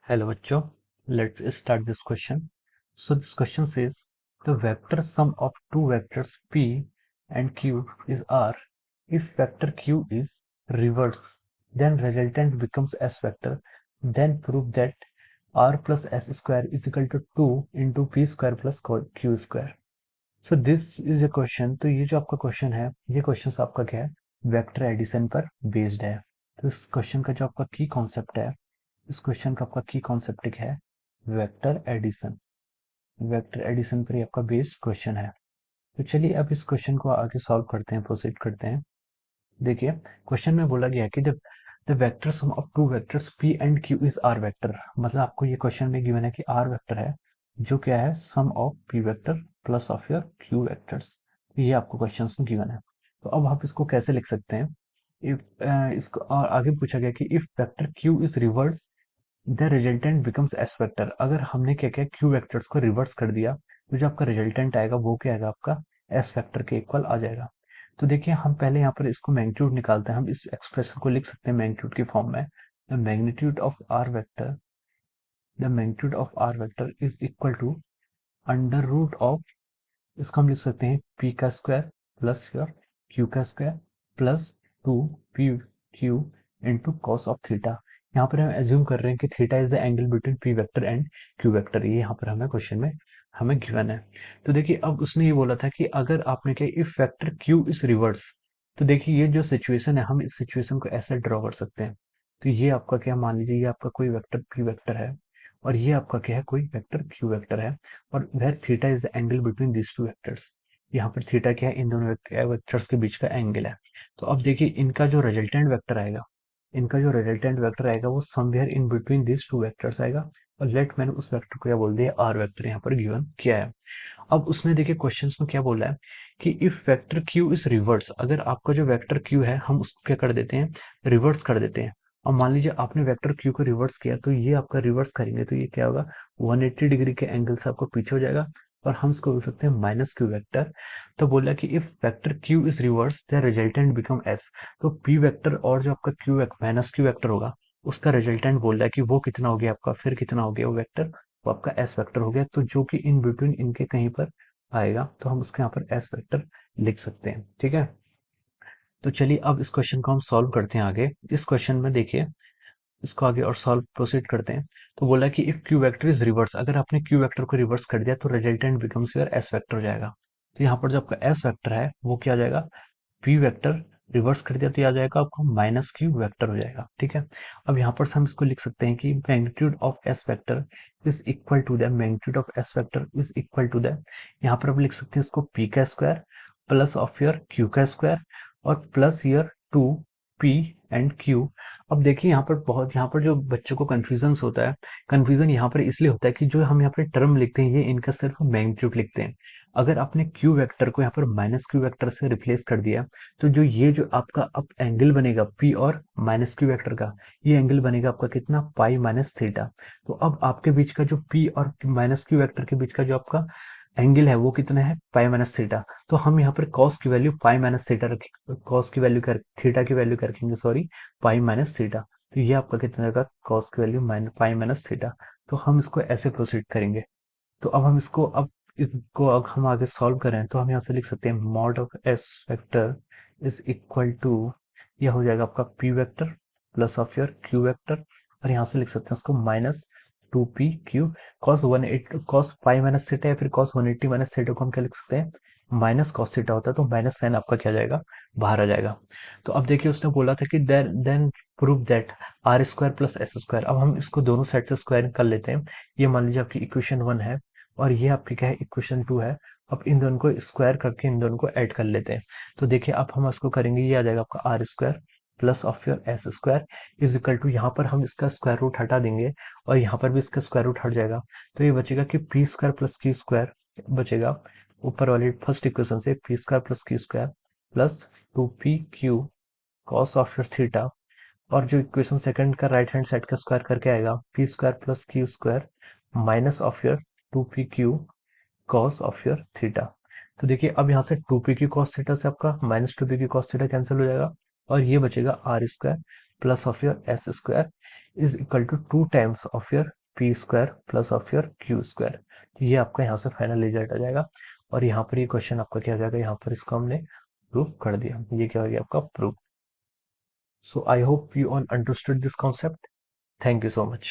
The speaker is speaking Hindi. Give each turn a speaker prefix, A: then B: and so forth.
A: Hello बच्चों, let's start this question. So this question says the vector sum of two vectors p and q is r. If vector q is reverse, then resultant becomes s vector. Then prove that r plus s square is equal to 2 into p square plus q square. So this is a question. तो ये जो आपका क्वेश्चन है, ये क्वेश्चन आपका क्या है, वेक्टर एडिशन पर बेस्ड है. तो इस क्वेश्चन का जो आपका की कॉन्सेप्ट है, इस क्वेश्चन का आपका की कॉन्सेप्ट है वेक्टर एडिशन. वेक्टर एडिशन पर ही आपका बेस्ड क्वेश्चन है. तो चलिए अब इस क्वेश्चन को आगे सॉल्व करते हैं, प्रोसीड करते हैं. देखिए क्वेश्चन में बोला गया है कि the vector sum of two vectors p and q is r vector. मतलब आपको ये क्वेश्चन में गिवन है कि r वेक्टर है जो क्या है sum of p vector plus of your q vectors. ये आपको क्वेश्चन में गिवन है. तो अब आप इसको कैसे लिख सकते हैं. इसको और आगे पूछा गया कि if vector q is reverse the resultant becomes S vector. अगर हमने क्या किया क्यू वेक्टर्स को रिवर्स कर दिया तो जो आपका रिजल्टेंट आएगा वो क्या आएगा, आपका एस वेक्टर के इक्वल आ जाएगा. तो देखिए हम पहले यहाँ पर इसको मैग्नीट्यूड निकालते हैं. हम इस एक्सप्रेशन को लिख सकते हैं मैग्नीट्यूड की फॉर्म में. The magnitude of R vector, the magnitude of R vector is equal to under root of, इसको हम लिख सकते हैं p का स्क्वायर प्लस योर q का square plus 2pq into cos of theta. यहाँ पर हम एज्यूम कर रहे हैं कि theta is the angle between p vector and q vector. ये यहाँ पर हमें क्वेश्चन में हमें गिवन है. तो देखिए अब उसने ये बोला था कि अगर आपने क्या if vector q is reverse, तो देखिए ये जो सिचुएशन है हम इस सिचुएशन को ऐसे ड्रॉ कर सकते हैं. तो ये आपका क्या, मान लीजिए ये आपका कोई वेक्टर p वेक्टर है और ये आपका क्या है, कोई वेक्टर q वेक्टर है, और where theta is the angle between this two vectors. यहाँ पर थीटा क्या है, इन दोनों वेक्टर्स के बीच का एंगल है. तो अब देखिए इनका जो रिजल्टेंट वेक्टर आएगा, इनका जो रिजल्टेंट वेक्टर आएगा वो somewhere in between this two vectors आएगा. और लेट मैंने उस वेक्टर को क्या बोल दिया, आर वेक्टर यहाँ पर गिवन किया है. अब उसने देखिए क्वेश्चंस में क्या बोला है कि if vector Q is reverse, अगर आपका जो वेक्टर क्यू है हम उसको क्या कर देते हैं, रिवर्स कर देते हैं. और मान लीजिए आपने वेक्टर क्यू को रिवर्स किया तो ये आपका रिवर्स करेंगे तो ये क्या होगा, 180 डिग्री के एंगल से आपको पीछे हो जाएगा और हम इसको बोल सकते हैं माइनस क्यू वेक्टर. तो बोला कि if vector Q is reverse the resultant become S. तो पी वेक्टर और जो आपका क्यू माइनस क्यू वेक्टर होगा उसका रिजल्टेंट बोल रहा है कि वो कितना हो गया आपका, फिर कितना हो गया वो वेक्टर, वो आपका एस वेक्टर हो गया. तो जो कि इन बिटवीन इनके कहीं पर आएगा तो हम उसके यहाँ पर एस वेक्टर लिख सकते हैं. ठीक है. तो चलिए अब इस क्वेश्चन को हम सॉल्व करते हैं आगे. इस क्वेश्चन में देखिए इसको आगे और सॉल्व प्रोसीड करते हैं. तो बोला कि if Q vector is reverse, अगर आपने क्यू वेक्टर को रिवर्स कर दिया तो resultant becomes your S vector हो जाएगा. तो यहाँ पर जो आपका एस वेक्टर है वो क्या आ जाएगा, पी वेक्टर रिवर्स कर दिया तो ये आ जाएगा आपको माइनस क्यू वेक्टर हो जाएगा. ठीक है. अब यहाँ पर हम इसको लिख सकते हैं कि magnitude of s vector is equal to the, magnitude of s vector is equal to the, यहाँ पर हम लिख सकते हैं इसको पी का square plus of your q का स्क्वायर और plus your 2p and q. अब देखिए यहाँ पर जो बच्चों को कंफ्यूजन होता है, कंफ्यूजन यहाँ पर इसलिए होता है कि जो हम यहाँ पर टर्म लिखते हैं ये इनका सिर्फ मैग्नीट्यूड लिखते हैं. अगर आपने q वेक्टर को यहाँ पर माइनस q वेक्टर से रिप्लेस कर दिया तो जो ये जो आपका अब एंगल बनेगा p और माइनस q वेक्टर का, ये एंगल बनेगा आपका कितना, पाई माइनस थीटा. तो अब आपके बीच का जो p और माइनस q वेक्टर के बीच का जो आपका एंगल है वो कितना है, पाई माइनस थीटा. तो हम यहाँ पर कॉस की वैल्यू पाई माइनस थीटा रखेंगे, कॉस की वैल्यू कर थीटा की वैल्यू रखेंगे, सॉरी, पाई माइनस थीटा. तो ये आपका कितना रहेगा, कॉस की वैल्यू पाई माइनस थीटा. तो हम इसको ऐसे प्रोसीड करेंगे. तो अब हम इसको अब हम आगे सॉल्व करें तो हम यहाँ से लिख सकते हैं mod of s vector is equal to, यह हो जाएगा आपका p vector plus of your q vector, और यहाँ से लिख सकते हैं इसको minus 2pq cos 180 cos pi minus theta या फिर cos 180 माइनस थीटा को हम क्या लिख सकते हैं, माइनस cos थीटा होता है तो माइनस साइन आपका क्या जाएगा, बाहर आ जाएगा. तो अब देखिए उसने बोला था कि then prove that r square plus s square. अब हम इसको दोनों साइड से स्क्वायर कर लेते हैं. ये मान लीजिए आपकी इक्वेशन 1 है और ये आपकी क्या है, इक्वेशन 2 है. अब इन दोनों को स्क्वायर करके इन दोनों को ऐड कर लेते हैं. तो देखिए अब हम इसको करेंगे, ये आ जाएगा आपका r square plus of your s square is equal to, यहाँ पर हम इसका स्क्वायर रूट हटा देंगे और यहाँ पर भी इसका स्क्वायर रूट हट जाएगा. तो ये बचेगा कि P square plus Q square बचेगा ऊपर वाली फर्स्ट इक्वेशन से, P square plus Q square plus 2pq cos of your theta, और जो इक्वेशन सेकंड का राइट हैंड साइड का स्क्वायर करके आएगा P square plus Q square minus of your 2pq cos of your theta. तो देखिए अब यहाँ से 2pq कॉस थीटा से आपका minus 2pq cos theta cancel हो जाएगा और ये बचेगा r square plus of your s square is equal to 2 times of your p square plus of your q square. तो ये आपका यहाँ से फाइनल रिजल्ट आ जाएगा और यहाँ पर ये क्वेश्चन आपका क्या आ जाएगा, यहाँ पर इसको हमने प्रूफ कर दिया। ये क्या हो गया आपका proof. So I hope you all understood this concept. Thank you so much.